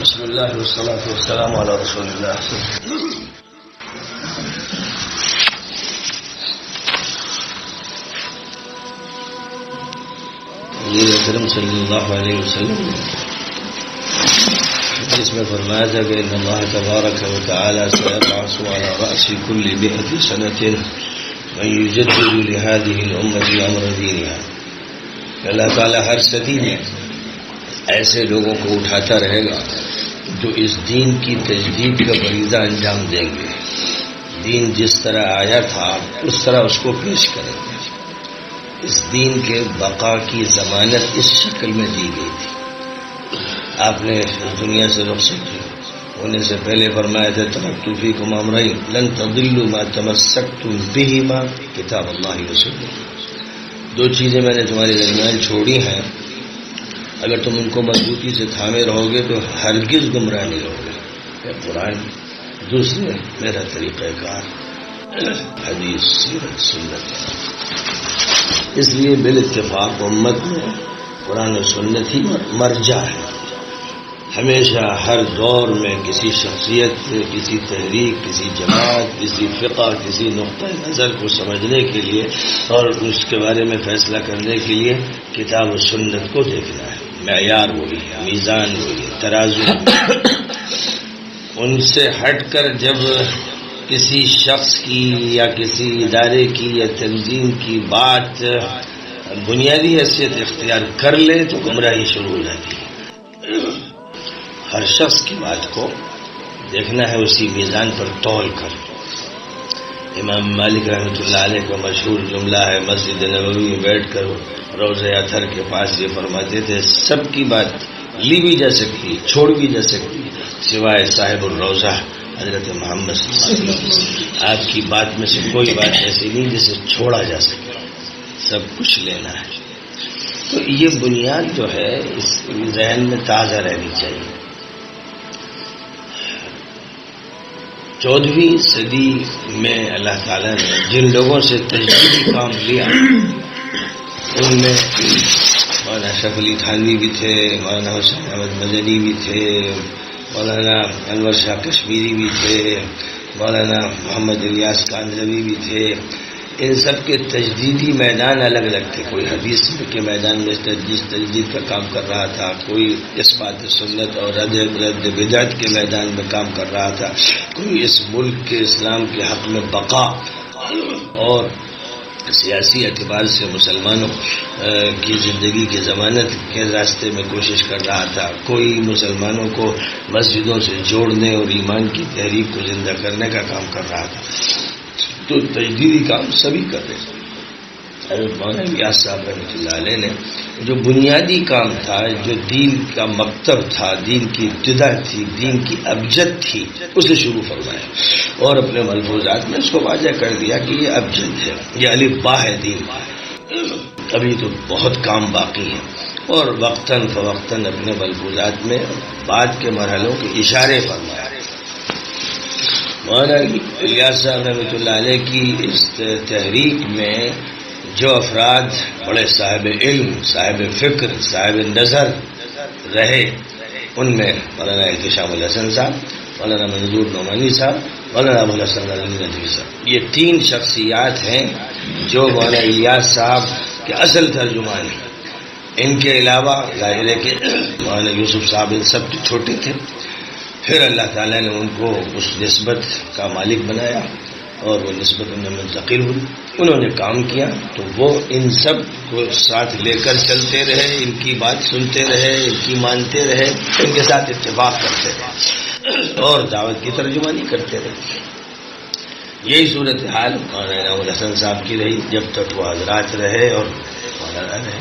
بسم اللہ والصلاة والسلام علی رسول اللہ. حضور اکرم صلی اللہ علیہ وسلم حدیث میں فرمایا تھا کہ ان اللہ تبارک و تعالی سيبعث على رأس كل 100 سنة من يجدد لهذه الأمة أمر دينها. اللہ تعالی ہر صدی میں ایسے لوگوں کو اٹھاتا رہے گا جو اس دین کی تجدید کا فریضہ انجام دیں گے. دین جس طرح آیا تھا اس طرح اس کو پیش کریں گے. اس دین کے بقا کی ضمانت اس شکل میں دی گئی تھی. آپ نے اس دنیا سے رخصت ہونے سے پہلے فرمایا تھا ترکت فیکم امرین لن تضلوا ما تمسکتم بہما کتاب اللہ وسنۃ. دو چیزیں میں نے تمہارے درمیان چھوڑی ہیں، اگر تم ان کو مضبوطی سے تھامے رہو گے تو ہرگز گمراہ نہیں ہوگے. قرآن، دوسرے میرا طریقہ کار، حدیث، سیرت، سنت. اس لیے بالاتفاق امت میں قرآن و سنت ہی مرجع ہے. ہمیشہ ہر دور میں کسی شخصیت، کسی تحریک، کسی جماعت، کسی فقہ، کسی نقطہ نظر کو سمجھنے کے لیے اور اس کے بارے میں فیصلہ کرنے کے لیے کتاب و سنت کو دیکھنا ہے. معیار وہی ہے، میزان وہی ہے، ترازو. ان سے ہٹ کر جب کسی شخص کی یا کسی ادارے کی یا تنظیم کی بات بنیادی حیثیت اختیار کر لے تو گمراہی شروع ہو جاتی ہے. ہر شخص کی بات کو دیکھنا ہے اسی میزان پر تول کر. امام مالک رحمۃ اللہ علیہ کا مشہور جملہ ہے، مسجد نبوی میں بیٹھ کر روضہ اطہر کے پاس یہ فرماتے تھے سب کی بات لی بھی جا سکتی، چھوڑ بھی جا سکتی، سوائے صاحب الروضہ حضرت محمد صلی اللہ علیہ وسلم. آپ کی بات میں سے کوئی بات ایسی نہیں جسے چھوڑا جا سکے، سب کچھ لینا ہے. تو یہ بنیاد جو ہے اس ذہن میں تازہ رہنی چاہیے. 14ویں صدی میں اللہ تعالیٰ نے جن لوگوں سے تجدیدی کام لیا ان میں مولانا اشرف علی تھانوی بھی تھے، مولانا حسین احمد مدنی بھی تھے، مولانا انور شاہ کشمیری بھی تھے، مولانا محمد الیاس کاندھلوی بھی تھے. ان سب کے تجدیدی میدان الگ الگ تھے. کوئی حدیث کے میدان میں تجدید کا کام کر رہا تھا، کوئی اثبات سنت اور رد بدعت کے میدان میں کام کر رہا تھا، کوئی اس ملک کے اسلام کے حق میں بقا اور سیاسی اعتبار سے مسلمانوں کی زندگی کی ضمانت کے راستے میں کوشش کر رہا تھا، کوئی مسلمانوں کو مسجدوں سے جوڑنے اور ایمان کی تحریک کو زندہ کرنے کا کام کر رہا تھا. تو تجدیدی کام سبھی کر رہے تھے. مولانا الیاس صاحب رحمۃ اللہ علیہ نے جو بنیادی کام تھا، جو دین کا مکتب تھا، دین کی ابتدا تھی، دین کی ابجد تھی، اسے شروع فرمایا اور اپنے ملفوظات میں اس کو واضح کر دیا کہ یہ ابجد ہے، یہ الف با ہے دین. ابھی تو بہت کام باقی ہے اور وقتاً فوقتاً اپنے ملفوظات میں بعد کے مرحلوں کے اشارے فرمایا. مولانا الیاس صاحب رحمۃ اللہ علیہ کی اس تحریک میں جو افراد بڑے صاحب علم، صاحب فکر، صاحب نظر رہے ان میں مولانا احتشام الحسن صاحب، مولانا منظور نعمانی صاحب، مولانا ابو الحسن علی ندوی صاحب. یہ 3 شخصیات ہیں جو مولانا الیاس صاحب کے اصل ترجمان ہیں. ان کے علاوہ ظاہر ہے کہ مولانا یوسف صاحب ان سب چھوٹے تھے. پھر اللہ تعالیٰ نے ان کو اس نسبت کا مالک بنایا اور وہ نسبت ان میں منتقل ہوئی. انہوں نے کام کیا تو وہ ان سب کو ساتھ لے کر چلتے رہے، ان کی بات سنتے رہے، ان کی مانتے رہے، ان کے ساتھ اتفاق کرتے رہے اور دعوت کی ترجمانی کرتے رہے. یہی صورتحال مولانا ابو الحسن صاحب کی رہی جب تک وہ حضرات رہے اور مولانا رہے.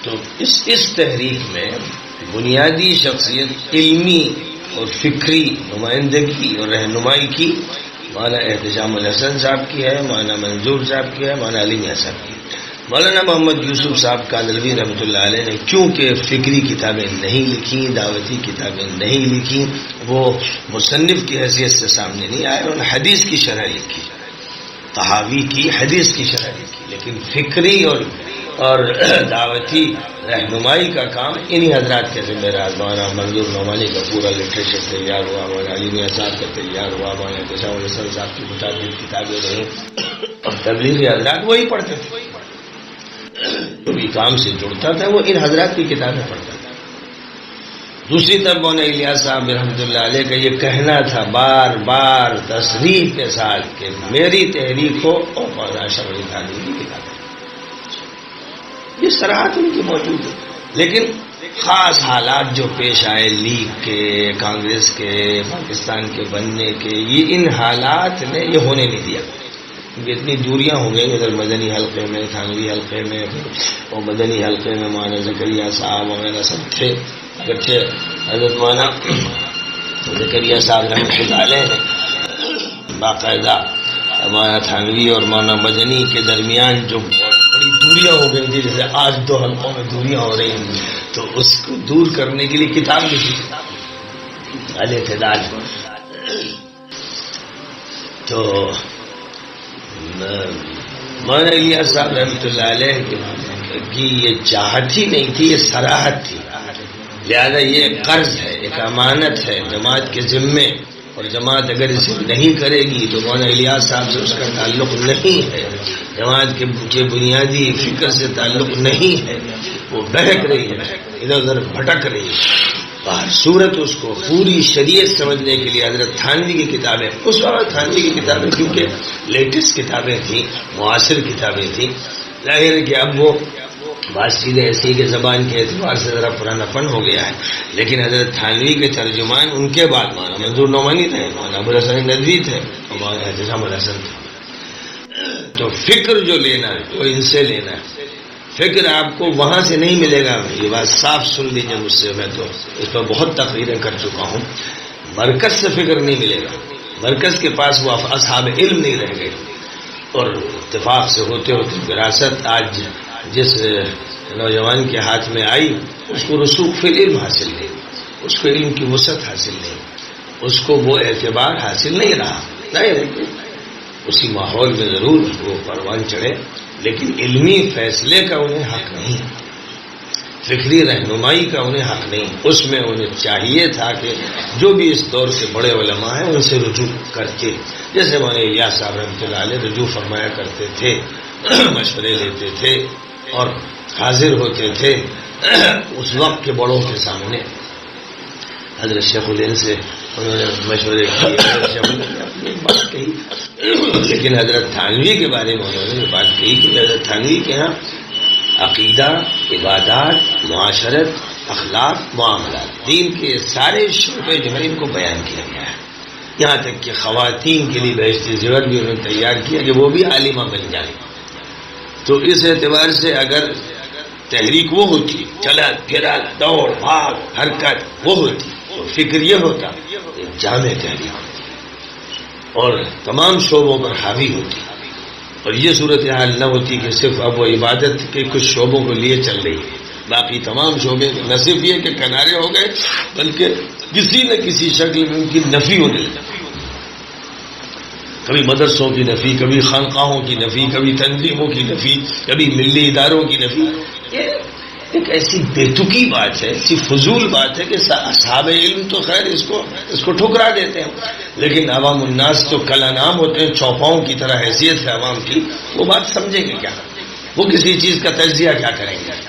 تو اس تحریک میں بنیادی شخصیت علمی اور فکری نمائندگی اور رہنمائی کی مولانا احتشام الحسن صاحب کی ہے، مولانا منظور صاحب کی ہے، مولانا علی میاں صاحب کی. مولانا محمد یوسف صاحب کاندھلوی رحمۃ اللہ علیہ نے چونکہ فکری کتابیں نہیں لکھی، دعوتی کتابیں نہیں لکھی، وہ مصنف کی حیثیت سے سامنے نہیں آئے. انہوں نے حدیث کی شرح لکھی، تحاوی کی حدیث کی شرح لکھی، لیکن فکری اور اور دعوتی رہنمائی کا کام انہی حضرات کے ذمہ رہا. مولانا منظور نعمانی کا پورا لٹریچر تیار ہوا، مولانا علی میاں صاحب کا تیار ہوا، مولانا تشاور حسن صاحب کی متعدد کتابیں رہیں اور تبلیغی حضرات وہی پڑھتے تھے. جو بھی کام سے جڑتا تھا وہ ان حضرات کی کتابیں پڑھتا تھا. دوسری طرف مولانا الیاس صاحب رحمۃ اللہ علیہ کا یہ کہنا تھا بار بار تصریح کے ساتھ کہ میری تحریک ہو اور مولانا اشرف علی تھانوی کی کتابیں. یہ صراحت ان کی موجود ہے، لیکن خاص حالات جو پیش آئے لیگ کے، کانگریس کے، پاکستان کے بننے کے، یہ ان حالات نے یہ ہونے نہیں دیا. کیونکہ اتنی دوریاں ہو گئی ادھر مدنی حلقے میں، تھانوی حلقے میں اور مدنی حلقے میں مولانا زکریا صاحب وغیرہ سب تھے. اگرچہ حضرت مولانا زکریا صاحب رحمۃ اللہ علیہ نے باقاعدہ مولانا تھانوی اور مولانا مدنی کے درمیان جو بڑی دوریاں ہو گئی تھی، جیسے آج دو حلقوں میں دوریاں ہو رہی ہیں، تو اس کو دور کرنے کے لیے کتاب لکھی الاعتدال. تو مولانا الیاس صاحب رحمۃ اللہ علیہ کی یہ چاہت ہی نہیں تھی، یہ صراحت تھی. لہذا یہ قرض ہے، ایک امانت ہے جماعت کے ذمے، اور جماعت اگر اسے نہیں کرے گی تو مولانا الیاس صاحب سے اس کا تعلق نہیں ہے، جماعت کے بنیادی فکر سے تعلق نہیں ہے، وہ بہک رہی ہے، ادھر ادھر بھٹک رہی ہے. باہر صورت اس کو پوری شریعت سمجھنے کے لیے حضرت تھانوی کی کتابیں، اس وقت تھانوی کی کتابیں کیونکہ لیٹسٹ کتابیں تھیں، معاصر کتابیں تھیں، ظاہر ہے کہ اب وہ بات چیزیں ایسی کہ زبان کے اعتبار سے ذرا پرانا فن ہو گیا ہے. لیکن حضرت تھانوی کے ترجمان ان کے بعد مولانا منظور نعمانی تھے، مولانا ابوالحسن ندوی تھے اور مولانا احتشام الحسن تھے. تو فکر جو لینا ہے وہ ان سے لینا ہے. فکر آپ کو وہاں سے نہیں ملے گا. یہ بات صاف سن لیجیے مجھ سے، میں تو اس پر بہت تقریریں کر چکا ہوں. مرکز سے فکر نہیں ملے گا. مرکز کے پاس وہ اصحاب علم نہیں رہ گئے، اور اتفاق سے ہوتے ہوتے وراثت آج جس نوجوان کے ہاتھ میں آئی اس کو رسوخ فی العلم حاصل نہیں، اس کو علم کی وسعت حاصل نہیں، اس کو وہ اعتبار حاصل نہیں رہا. نہیں، اسی ماحول میں ضرور وہ پروان چڑھے، لیکن علمی فیصلے کا انہیں حق نہیں، فکری رہنمائی کا انہیں حق نہیں. اس میں انہیں چاہیے تھا کہ جو بھی اس دور کے بڑے علماء ہیں ان سے رجوع کرتے، جیسے مولانا الیاس صاحب رحمۃ اللہ علیہ رجوع فرمایا کرتے تھے، مشورے لیتے تھے اور حاضر ہوتے تھے اس وقت کے بڑوں کے سامنے. حضرت شیخ الہند سے انہوں نے مشورے کیے، حضرت شیخ الہند نے اپنی بات کہی، لیکن حضرت تھانوی کے بارے میں انہوں نے بات کہی کہ حضرت تھانوی کے ہاں عقیدہ، عبادات، معاشرت، اخلاق، معاملات، دین کے سارے شعبے جو ہیں ان کو بیان کیا گیا ہے. یہاں تک کہ خواتین کے لیے بہشتی زیور بھی انہوں نے تیار کیا کہ وہ بھی عالمہ بن جائیں. تو اس اعتبار سے اگر تحریک وہ ہوتی، چلا پھرا دوڑ بھاگ حرکت وہ ہوتی، تو فکر یہ ہوتا ایک جامع تحریک اور تمام شعبوں پر حاوی ہوتی. اور یہ صورتحال نہ ہوتی کہ صرف اب وہ عبادت کے کچھ شعبوں کو لیے چل رہی ہے، باقی تمام شعبے نہ صرف یہ کہ کنارے ہو گئے بلکہ کسی نہ کسی شکل میں ان کی نفی ہونے لگی. کبھی مدرسوں کی نفی، کبھی خانقاہوں کی نفی، کبھی تنظیموں کی نفی، کبھی ملی اداروں کی نفی. یہ ایک ایسی بےتکی بات ہے، ایسی فضول بات ہے کہ اصحاب علم تو خیر اس کو ٹھکرا دیتے ہیں، لیکن عوام الناس تو کل انعام ہوتے ہیں، چوپاؤں کی طرح حیثیت ہے عوام کی. وہ بات سمجھیں گے کیا؟ وہ کسی چیز کا تجزیہ کیا کریں گے؟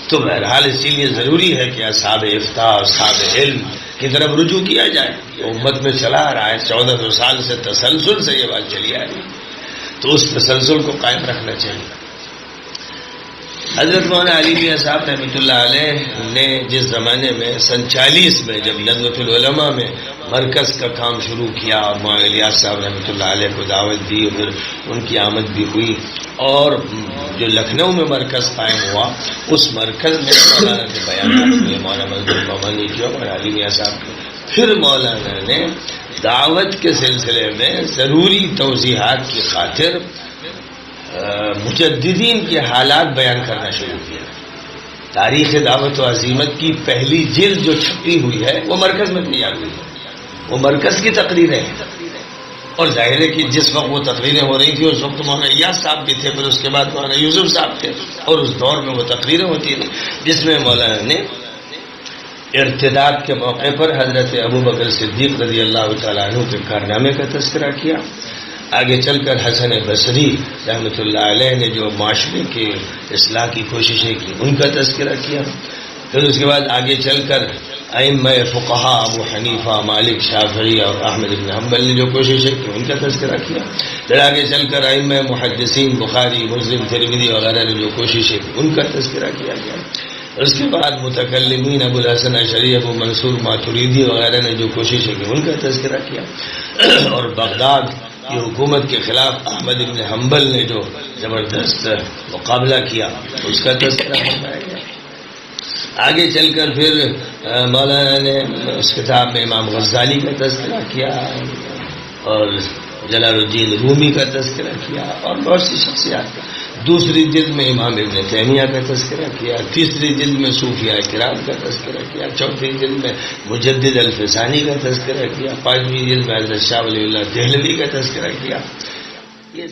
تو بہرحال اسی لیے ضروری ہے کہ اصحاب افتاء، اصحاب علم کی طرف رجوع کیا جائے. امت میں چلا آ رہا ہے 1400 سال سے تسلسل سے یہ بات چلی آ رہی ہے، تو اس تسلسل کو قائم رکھنا چاہیے. حضرت مولانا علی میاں صاحب رحمۃ اللہ علیہ نے جس زمانے میں سن 40 میں جب ندوۃ العلماء میں مرکز کا کام شروع کیا اور مولانا الیاس صاحب رحمۃ اللہ علیہ کو دعوت دی اور پھر ان کی آمد بھی ہوئی، اور جو لکھنؤ میں مرکز قائم ہوا اس مرکز میں مولانا کے بیانات ہوئے، مولانا منظور نعمانی کے اور علی میاں صاحب کے. پھر مولانا نے دعوت کے سلسلے میں ضروری توضیحات کی خاطر مجددین کے حالات بیان کرنا شروع کیا. تاریخ دعوت و عزیمت کی پہلی جلد جو چھپی ہوئی ہے وہ مرکز میں تیار ہوئی ہے، وہ مرکز کی تقریریں ہیں. اور ظاہر ہے کہ جس وقت وہ تقریریں ہو رہی تھیں اس وقت مولانا ایاز صاحب بھی تھے، پھر اس کے بعد مولانا یوسف صاحب تھے، اور اس دور میں وہ تقریریں ہوتی تھیں جس میں مولانا نے ارتداد کے موقع پر حضرت ابو بکر صدیق رضی اللہ تعالیٰ عنہ کے کارنامے کا تذکرہ کیا. آگے چل کر حسن بصری رحمۃ اللہ علیہ نے جو معاشرے کے اصلاح کی کوششیں کی ان کا تذکرہ کیا. پھر اس کے بعد آگے چل کر ائمہ فقہا ابو حنیفہ مالک شافعی اور احمد بن حنبل نے جو کوششیں کی ان کا تذکرہ کیا. پھر آگے چل کر ائمہ محدثین بخاری مسلم ترمذی وغیرہ نے جو کوششیں کی ان کا تذکرہ کیا گیا. اس کے بعد متکلمین ابو الحسن اشعری ابو منصور ماتریدی وغیرہ نے جو کوششیں کی ان کا تذکرہ کیا. اور بغداد کی حکومت کے خلاف احمد بن حنبل نے جو زبردست مقابلہ کیا اس کا تذکرہ فرمایا گیا. آگے چل کر پھر مولانا نے اس کتاب میں امام غزالی کا تذکرہ کیا اور جلال الدین رومی کا تذکرہ کیا اور بہت سی شخصیات کا. دوسری جلد میں امام ابن تیمیہ کا تذکرہ کیا، تیسری جلد میں صوفیاء کرام کا تذکرہ کیا، چوتھی جلد میں مجدد الفسانی کا تذکرہ کیا، پانچویں جلد میں حضرت شاہ ولی اللہ دہلوی کا تذکرہ کیا. یہ